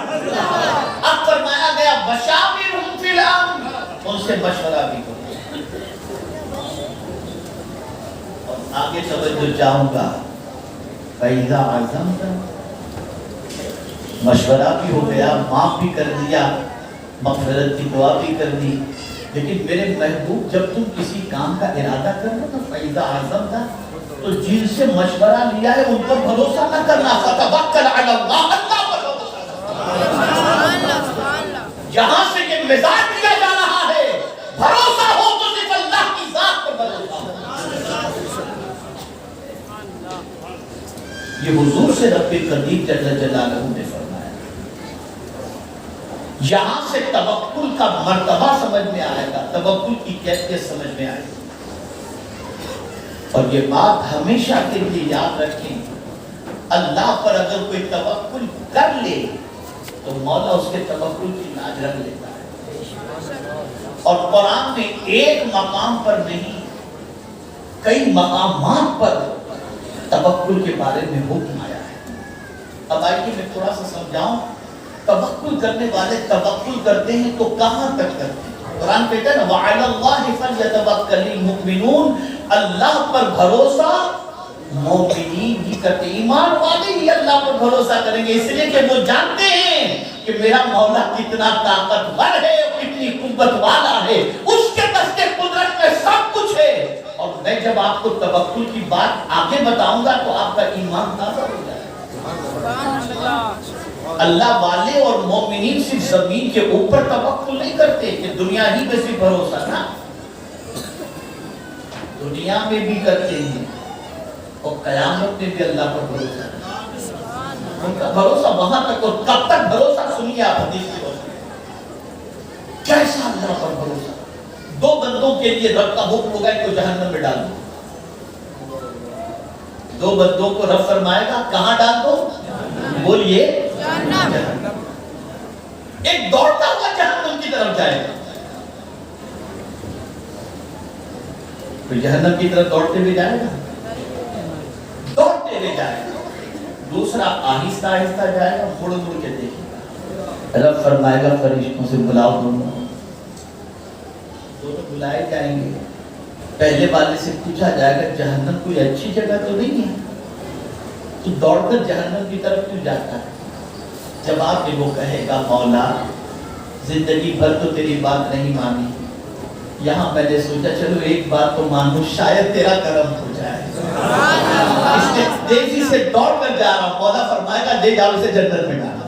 اب فرمایا گیا وشاورہم فی الامر، ان سے مشورہ بھی کرو۔ اور آگے توجہ چاہوں گا، فَإِذَا عَزَمْتَ، مشورہ بھی ہو گیا، معاف بھی کر دیا، مغفرت کی دعا بھی کر دی، لیکن میرے محبوب جب تم کسی کام کا ارادہ کرنا تو فَإِذَا عَزَمْتَ، تو جن سے مشورہ لیا ہے ان پر بھروسہ نہ کرنا، فَتَوَکَّلْ عَلَى اللَّهِ، اللہ پر بھروسہ کرنا۔ جہاں سے یہ مزاج لیا جا رہا ہے، بھروسہ ہو تو صرف اللہ کی ذات پر بھروسہ ہو۔ یہ حضور سے رب قدیر جل جلالہ نے فرمایا۔ یہاں سے توکل کا مرتبہ سمجھ میں آئے گا، توکل کی کیفیت سمجھ میں آئے گی۔ اور یہ بات ہمیشہ کے لیے یاد رکھیں، اللہ پر اگر کوئی توکل کر لے تو مولا اس کے توکل کی لاج رکھ لیتا ہے۔ اور قرآن میں ایک مقام پر نہیں، کئی مقامات پر توکل کے بارے میں حکم آیا ہے۔ اب آئیے میں تھوڑا سا سمجھاؤں، توکل کرنے والے توکل کرتے ہیں تو کہاں تک کرتے ہیں؟ قرآن کہتا ہے نا وَعَلَى اللَّهِ فَلْيَتَوَكَّلِ الْمُؤْمِنُونَ، اللہ پر بھروسہ مومنین ہی کرتے، ایمان والے ہی اللہ پر بھروسہ کریں گے، اس لیے کہ وہ جانتے ہیں کہ میرا مولا کتنا طاقتور ہے، کتنی قوت والا ہے، اس کے دست قدرت میں سب کچھ ہے۔ اور میں جب آپ کو توکل کی بات آگے بتاؤں گا تو آپ کا ایمان تازہ ہو جائے گا۔ اللہ والے اور مومنین صرف زمین کے اوپر توکل نہیں کرتے کہ دنیا ہی میں صرف بھروسہ، نا، دنیا میں بھی کرتے ہیں اور قیامت میں بھی اللہ پر بھروسہ۔ ان کا بھروسہ وہاں تک، اور کب تک بھروسہ سنیے آپ حدیث کی روشنی میں۔ کیسا اللہ پر بھروسہ؟ دو بندوں کے لیے رب کا حکم ہوگا کہ جہنم میں ڈال دو۔ دو بندوں کو رب فرمائے گا کہاں ڈال دو؟ بولیے جہنم۔ ایک دوڑتا ہوا جہنم کی طرف جائے گا، تو جہنم کی طرف دوڑتے ہوئے جائے گا، دوڑتے ہوئے جائے گا۔ دوسرا آہستہ آہستہ جائے گا، مڑ مڑ کے دیکھے گا۔ رب فرمائے گا فرشتوں سے بلاؤ دونوں بلائے جائیں گے۔ پہلے والے سے پوچھا جائے گا جہنم کوئی اچھی جگہ تو نہیں ہے، تو دوڑ کر جہنم کی طرف کیوں جاتا ہے؟ جواب میں وہ کہے گا مولا زندگی بھر تو تیری بات نہیں مانی، یہاں میں نے سوچا چلو ایک بات تو مانوں، شاید تیرا کرم ہو جائے، اس لیے تیزی سے دوڑ کر جا رہا ہوں۔ مولا فرمائے گا لے جاؤ اسے جنت میں ڈالا۔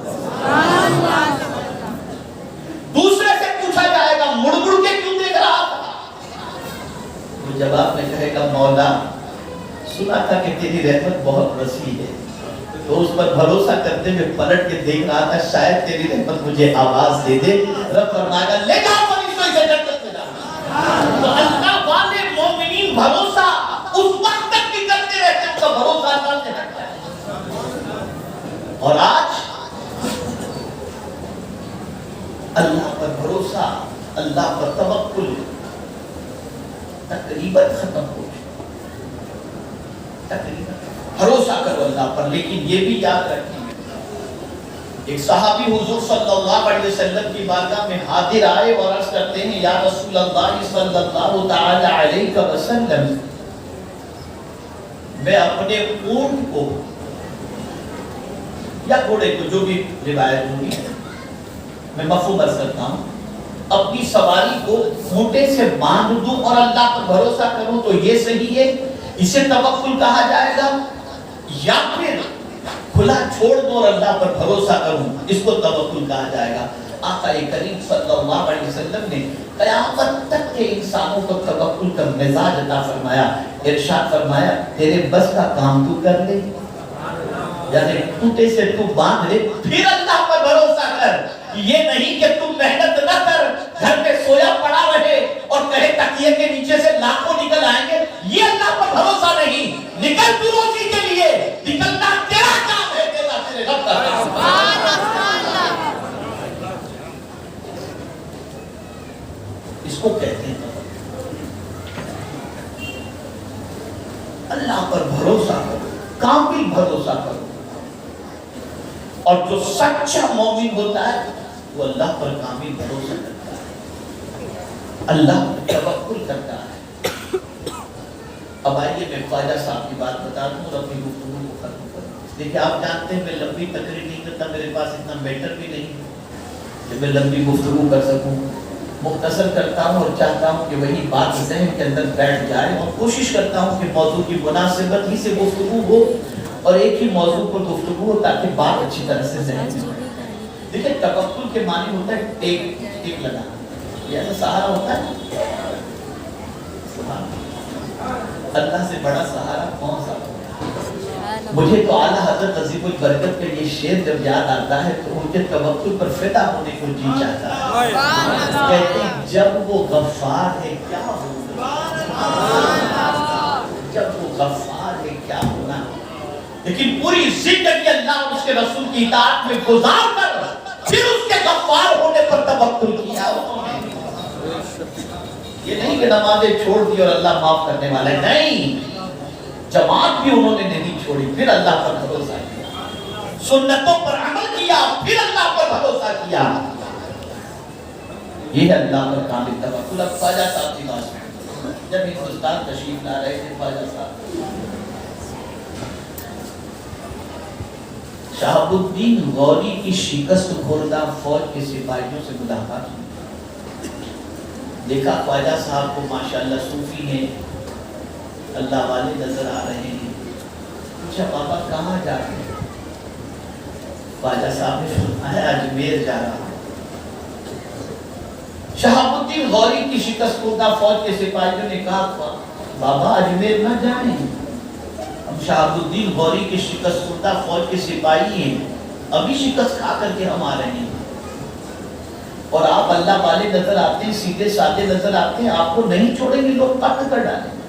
دوسرے سے پوچھا جائے گا مڑ مڑ کے کیوں دیکھ رہا تھا؟ وہ جواب میں کہے گا مولا سنا تھا کہ تیری رحمت بہت وسیع ہے، تو اس پر بھروسہ کرتے ہوئے پلٹ کے دیکھ رہا تھا، شاید تیری رحمت مجھے آواز دے دے۔ رب فرمائے گا لے جاؤ فرشتوں اسے جنت میں ڈالا۔ تو اللہ والے مومنین بھروسہ اس وقت تک بھی کرتے رہتے، ان کا بھروسہ اللہ سے ہٹتا ہے۔ اور آج اللہ پر بھروسہ، اللہ پر توکل تقریباً ختم ہو گیا۔ تقریباً بھروسہ کرو اللہ پر، لیکن یہ بھی یاد رکھیں ایک صحابی حضور صلی اللہ علیہ وسلم کی بارگاہ میں حاضر آئے اور عرض کرتے ہیں یا رسول اللہ صلی اللہ تعالی علیہ وسلم، میں اپنے اونٹ کو یا گھوڑے کو، جو بھی روایت ہوئی ہے میں مفہوم عرض کرتا ہوں، اپنی سواری کو اونٹے سے باندھ دوں اور اللہ پر بھروسہ کروں تو یہ صحیح ہے، اسے توکل کہا جائے گا، یا پھر کھلا چھوڑ دو اور اللہ پر بھروسہ کروں، اس کو توکل کہا جائے گا۔ آقا کریم صلی اللہ علیہ وسلم نے قیامت تک کے انسانوں کو توکل کا مزاج عطا فرمایا۔ ارشاد فرمایا تیرے بس کا کام تو کر لے، یعنی ٹوٹے سے تو باندھ لے، پھر اللہ پر بھروسہ کر۔ یہ نہیں کہ تم محنت نہ کر، گھر میں سویا پڑا رہے اور کہے تکیے کے نیچے سے لاکھوں نکل آئیں گے، یہ اللہ پر بھروسہ نہیں۔ نکل تو روزی کے لیے، نکلنا تیرا کام ہے، تیرے رب کا کام ہے۔ اس کو کہتے ہیں اللہ پر بھروسہ کرو، کامل بھروسہ کرو۔ اور جو سچا مومن ہوتا ہے وہ اللہ پر کامل بھروسہ کرتا ہے، اللہ پر توکل کرتا ہے۔ اب آئیے میں خواجہ صاحب کی بات بتا دوں اور اپنی گفتگو کو ختم کروں۔ دیکھیں آپ جانتے ہیں میں لمبی تقریر نہیں کرتا، میرے پاس اتنا میٹر بھی نہیں کہ میں لمبی گفتگو کر سکوں، مختصر کرتا ہوں اور چاہتا ہوں کہ وہی بات ذہن کے اندر بیٹھ جائے، اور کوشش کرتا ہوں کہ موضوع کی مناسبت ہی سے گفتگو ہو اور ایک ہی موضوع پر گفتگو ہو تاکہ بات اچھی طرح سے ذہن میں بیٹھے۔ دیکھیں توکل کے معنی ہوتا ہے ٹیک لگانا، یہ ایسا سہارا ہوتا ہے۔ اللہ سے بڑا سہارا کون سا؟ مجھے تو اعلیٰ حضرت عظیم البرکت کا یہ شعر جب یاد آتا ہے تو ان کے توکل پر فدا ہونے کو جی چاہتا ہے۔ کہتے ہیں جب وہ غفار ہے کیا ہونا، جب وہ غفار ہے کیا ہونا۔ لیکن پوری زندگی اللہ اور اس کے رسول کی اطاعت میں گزار کر پھر اس کے غفار ہونے پر توکل کیا۔ یہ نہیں کہ نمازیں چھوڑ دی اور اللہ معاف کرنے والا ہے، نہیں، جماعت بھی انہوں نے نہیں چھوڑی، پھر اللہ پر بھروسہ کیا، سنتوں پر عمل کیا، پھر اللہ پر بھروسہ کیا۔ یہ ہے اللہ پر کامل توکل۔ اب خواجہ صاحب کی بات، جب ہندوستان تشریف لا رہے تھے خواجہ صاحب، شہاب الدین غوری کی شکست خوردہ فوج کے سپاہیوں سے ملاقات ہوئی۔ دیکھا خواجہ صاحب کو ماشاءاللہ صوفی ہیں، اللہ والے نظر آ رہے ہیں۔ پوچھا بابا کہاں جا رہے ہیں؟ خواجہ صاحب نے فرمایا اجمیر جا رہا ہوں۔ شہاب الدین غوری کی شکست خوردہ فوج کے سپاہیوں نے کہا بابا اجمیر نہ جائیں، ہم شہاب الدین غوری کی شکست خوردہ فوج کے سپاہی ہیں، ابھی شکست کھا کر کے ہم آ رہے ہیں، اور آپ اللہ والے نظر آتے ہیں، سیدھے سادے نظر آتے ہیں، آپ کو نہیں چھوڑیں گے، لوگ قتل کر ڈالیں گے۔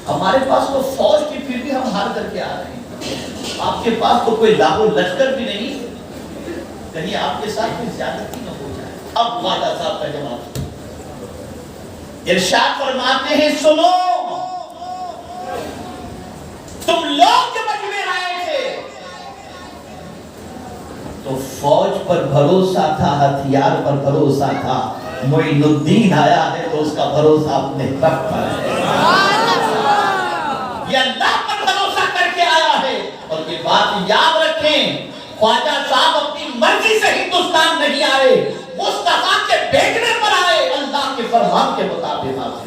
ہمارے پاس تو فوج کی پھر بھی ہم ہار کر کے آ رہے ہیں، آپ کے پاس تو کوئی لاہو لشکر بھی نہیں، کہیں آپ کے ساتھ کوئی زیادتی نہ ہو جائے۔ اب خواجہ صاحب کا جواب ارشاد فرماتے ہیں سنو، تم لوگ جب اجمیر آئے تھے تو فوج پر بھروسہ تھا، ہتھیار پر بھروسہ تھا، معین الدین آیا ہے تو اس کا بھروسہ اپنے رب پر ہے، یہ اللہ پر بھروسہ کر کے آیا ہے۔ اور یہ بات یاد رکھیں، خواجہ صاحب اپنی مرضی سے ہندوستان نہیں آئے، مصطفیٰ کے بھیجنے پر آئے، اللہ کے فرمان کے مطابق آئے۔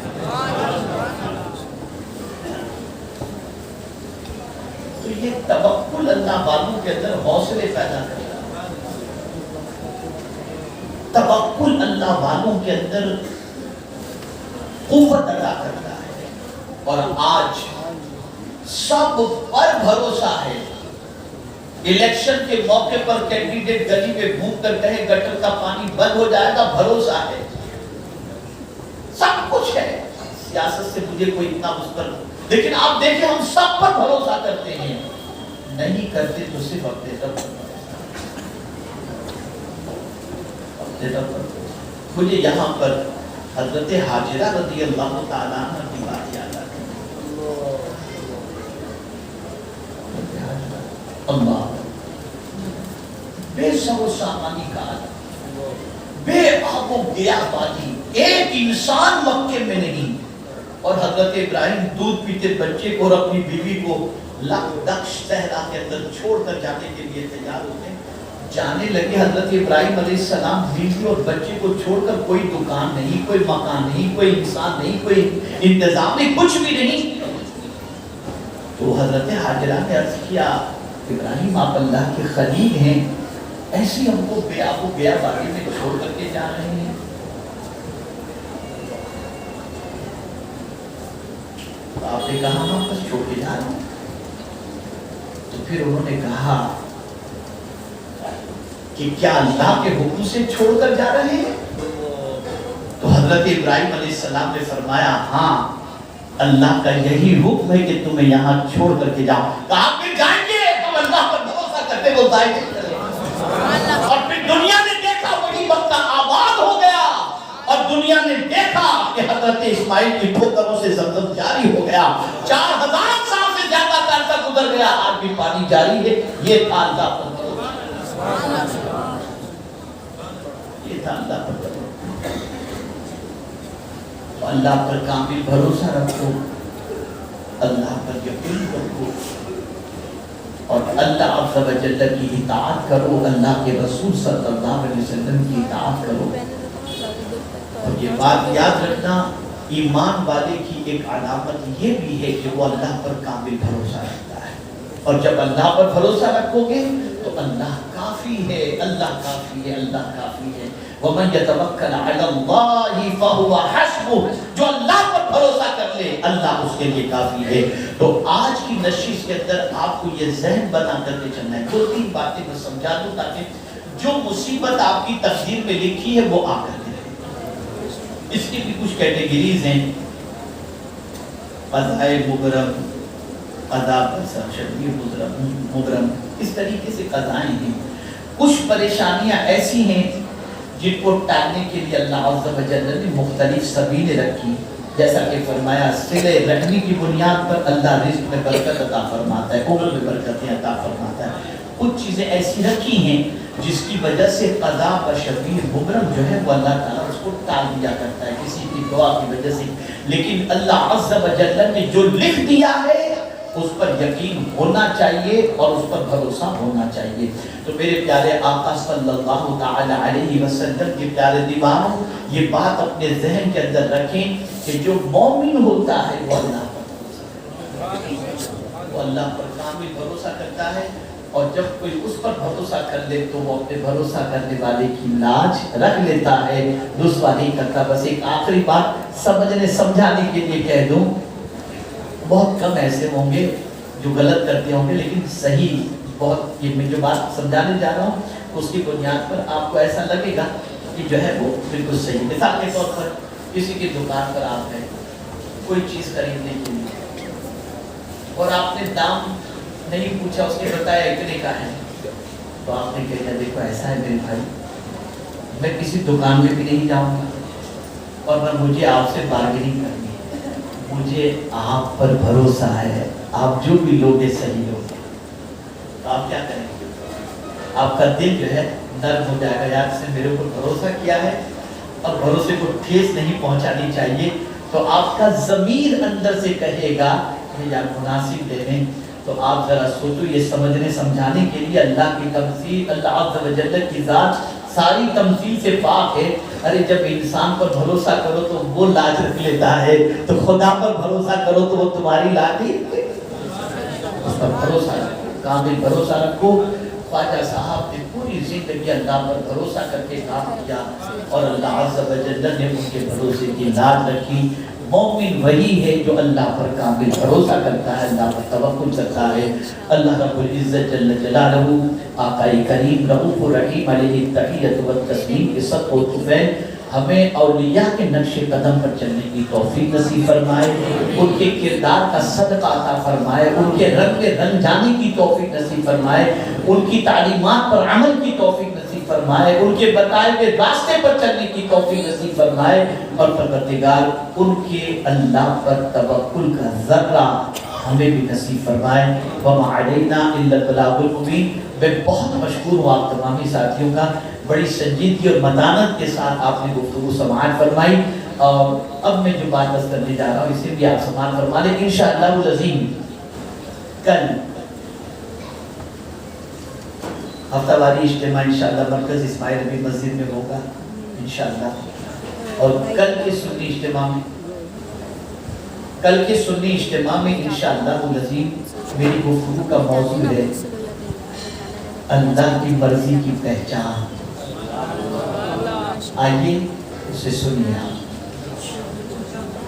تو یہ توکل اللہ والوں کے اندر حوصلے پیدا کرتا ہے، توکل اللہ والوں کے اندر قوت ادا کرتا ہے۔ اور آج سب پر بھروسہ ہے، الیکشن کے موقع پر کینڈیڈیٹ گلی میں گھوم کر کہے گٹر کا پانی بند ہو جائے گا، بھروسہ ہے، سب کچھ ہے، سیاست سے مجھے کوئی اتنا اس پر، لیکن آپ دیکھیں ہم سب پر بھروسہ کرتے ہیں، نہیں کرتے تو صرف اپنے رب پر۔ مجھے یہاں پر حضرت حاجرہ رضی اللہ تعالیٰ عنہ کی بات یاد آتی ہے۔ اللہ بے سر و سامانی کا بے آب و گیا بازی، ایک انسان مکے میں نہیں، اور حضرت ابراہیم دودھ پیتے بچے کو اور اپنی بیوی کو لق دقش صحرا کے اندر چھوڑ کر جانے کے لیے تیار ہوتے ہیں۔ جانے لگے حضرت ابراہیم علیہ السلام بیوی اور بچے کو چھوڑ کر، کوئی دکان نہیں، کوئی مکان نہیں، کوئی انسان نہیں، کوئی انتظام نہیں، کچھ بھی نہیں، تو حضرت حاجرہ نے عرض کیا ابراہیم آپ اللہ کے خلیل ہیں، ایسی ہم کو بے آب و گیا باغی میں چھوڑ کر کے جا رہے ہیں؟ تو آپ نے کہا میں بس چھوڑ کے جا رہا ہوں۔ تو پھر انہوں نے کہا کہ کیا اللہ کے حکم سے چھوڑ کر جا رہے ہیں؟ تو حضرت ابراہیم علیہ السلام نے فرمایا ہاں اللہ کا یہی حکم ہے کہ تمہیں یہاں چھوڑ کر کے جاؤ۔ کہا پھر جائیں گے، ہم اللہ پر بھروسہ کرتے وہ ضائع نہیں کریں۔ اور پھر دنیا نے دیکھا وہی وقت آباد ہو گیا، اور دنیا نے دیکھا کہ حضرت اسماعیل کی ٹھوکروں سے زمزم جاری ہو گیا، 4000 سال سے زیادہ کا عرصہ گزر گیا، آج بھی پانی جاری ہے۔ یہ تھا اللہ پر بھروسہ، یہ تھا اللہ پر بھروسہ۔ تو اللہ پر کامل بھروسہ رکھو، اللہ پر یقین رکھو، اور اللہ عز و جل کی اطاعت کرو، اللہ کے رسول صلی اللہ علیہ وسلم کی اطاعت کرو۔ اور یہ بات یاد رکھنا، ایمان والے کی ایک علامت یہ بھی ہے کہ وہ اللہ پر کامل بھروسہ رکھتا ہے، اور جب اللہ پر بھروسہ رکھو گے تو اللہ کافی ہے، اللہ کافی ہے، اللہ کافی ہے۔ وَمَنْ يَتَوَكَّلْ عَلَى اللَّهِ فَهُوَ حَسْبُهُ، جو اللہ پر بھروسہ کر لے اللہ اس کے لیے کافی ہے۔ تو آج کی نشست کے اندر آپ کو یہ ذہن بنا کر کے چلنا ہے۔ 2-3 باتیں میں سمجھا دوں تاکہ جو مصیبت آپ کی تقدیر میں لکھی ہے وہ آ کر کے رہے۔ اس کی بھی کچھ کیٹیگریز ہیں، قضائے مبرم، قضا پر شدید مبرم، اس طریقے سے قضائیں ہیں۔ کچھ پریشانیاں ایسی ہیں جن کو ٹالنے کے لیے اللہ عز و جل نے مختلف سبیلیں رکھی، جیسا کہ فرمایا صلہ رحمی کی بنیاد پر اللہ رزق میں برکت عطا فرماتا ہے، عمر میں برکتیں عطا فرماتا ہے۔ کچھ چیزیں ایسی رکھی ہیں جس کی وجہ سے قضا و شبیر مبرم جو ہے وہ اللہ تعالیٰ اس کو ٹال دیا کرتا ہے کسی کی دعا کی وجہ سے، لیکن اللہ عز و جل نے جو لکھ دیا ہے اس پر یقین ہونا چاہیے اور اس پر بھروسہ ہونا چاہیے۔ تو میرے پیارے آقا صلی اللہ تعالی علیہ وسلم کے پیارے دیوانوں، یہ بات اپنے ذہن کے اندر رکھیں کہ جو مومن ہوتا ہے وہ اللہ پر وہ اللہ پر کامل بھروسہ کرتا ہے، اور جب کوئی اس پر بھروسہ کر لے تو وہ اپنے بھروسہ کرنے والے کی لاج رکھ لیتا ہے، رسوا نہیں کرتا۔ بس ایک آخری بات سمجھنے سمجھانے کے لیے کہہ دوں، بہت کم ایسے ہوں گے جو غلط کرتے ہوں گے، لیکن صحیح بہت، یہ میں جو بات سمجھانے جا رہا ہوں اس کی بنیاد پر آپ کو ایسا لگے گا کہ جو ہے وہ بالکل صحیح۔ مثال کے طور پر کسی کی دکان پر آپ ہیں کوئی چیز خریدنے کے لیے، اور آپ نے دام نہیں پوچھا، اس نے بتایا اتنے کا ہے، تو آپ نے کہا دیکھو ایسا ہے میرے بھائی، میں کسی دکان میں بھی نہیں جاؤں گا اور مجھے آپ سے بارگیننگ کرنی ہے، مجھے آپ پر بھروسہ ہے، آپ جو بھی لوگ صحیح لوگ، تو آپ کیا کریں گے؟ آپ کا دل جو ہے نرم ہو جائے گا، یار اس نے میرے اوپر بھروسہ کیا ہے اور بھروسے کو ٹھیس نہیں پہنچانی چاہیے۔ تو آپ کا ضمیر اندر سے کہے گا کہ یار مناسب دے دیں۔ تو آپ ذرا سوچو، یہ سمجھنے سمجھانے کے لیے اللہ کی تمثیل، اللہ عز و جل کی ذات ساری تمثیل سے پاک ہے۔ ارے جب انسان پر بھروسہ کرو تو وہ لاج رکھ لیتا ہے، تو خدا پر بھروسہ کرو تو وہ تمہاری لاج نہیں، اس پر بھروسہ رکھو، کامل بھروسہ رکھو۔ خواجہ صاحب نے پوری زندگی اللہ پر بھروسہ کر کے کام کیا، اور اللہ عز و جل نے ان کے بھروسے کی لاج رکھی۔ مومن وہی ہے جو اللہ پر کامل بھروسہ کرتا ہے، اللہ پر توکل کرتا ہے۔ اللہ رب العزت جل جلالہ آقا کریم رؤوف الرحیم علیہ التحیۃ والتسلیم کے صدقہ و طفیل ہمیں اولیاء کے نقش قدم پر چلنے کی توفیق نصیب فرمائے، ان کے کردار کا صدقہ عطا فرمائے، ان کے رنگ میں رنگ جانے کی توفیق نصیب فرمائے، ان کی تعلیمات پر عمل کی توفیق نصیب فرمائے، ان کے بتائے ہوئے راستے پر چلنے کی توفیق نصیب فرمائے، اور پروردگار ان کے اللہ پر توکل کا ذرہ ہمیں بھی نصیب فرمائے۔ وما علینا الا البلاغ المبین۔ میں بہت مشکور ہوں آپ تمامی ساتھیوں کا، بڑی سنجیدگی اور متانت کے ساتھ آپ نے گفتگو سماعت فرمائی، اور اب میں جو بات بس کرنے جا رہا ہوں اسے بھی آپ سماعت فرما لیں انشاءاللہ العظیم۔ کل ہفتہ واری اجتماع انشاءاللہ مرکز اسماعیل نبی مسجد میں ہوگا انشاءاللہ، اور کل کے سنی اجتماع میں کل کے سنی اجتماع میں انشاءاللہ العظیم میری گفتگو کا موضوع ہے اللہ کی مرضی کی پہچان. آئیے اسے سنیے،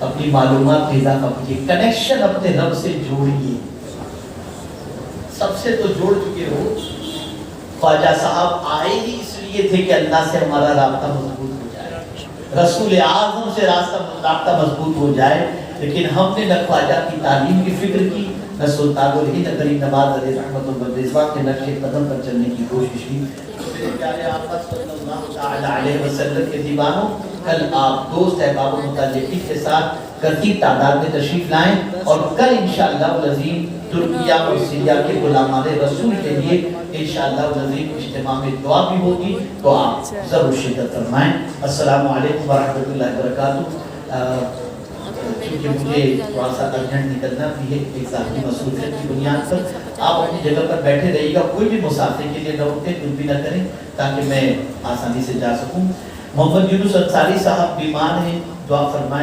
اپنی معلومات میں اضافہ کیجیے، کنیکشن اپنے رب سے جوڑیے. سب سے تو جوڑ چکے ہو. خواجہ صاحب آئے ہی اس لیے تھے کہ اللہ سے ہمارا رابطہ مضبوط ہو جائے، رسول اعظم سے رابطہ مضبوط ہو جائے. لیکن ہم نے نہ خواجہ کی تعلیم کی فکر کی، نہ سلطان الہند کریم نواز علیہ رحمت اللہ رضوان کے نقش قدم پر چلنے کی کوشش کی. میرے پیارے آقا صلی اللہ تعالی علیہ وسلم کے دیوانوں، کل آپ دوست احباب و متعلقین کے ساتھ کثیر تعداد میں تشریف لائیں، اور کل انشاءاللہ العظیم ترکیہ اور سیریا کے غلامان رسول کے لیے انشاءاللہ العظیم اجتماع میں دعا بھی ہوگی، تو آپ ضرور شرکت فرمائیں. السلام علیکم ورحمۃ اللہ وبرکاتہ. کیونکہ مجھے تھوڑا سا ارجنٹ نکلنا بھی ہے ایک ذاتی مصروفیت کی بنیاد پر. آپ اپنی جگہ پر بیٹھے رہیے گا، کوئی بھی مسافر کے لیے نہ اٹھیں، کچھ بھی نہ کریں، تاکہ میں آسانی سے جا سکوں. محمد یونس انصاری صاحب بیمار ہیں، دعا فرمائے.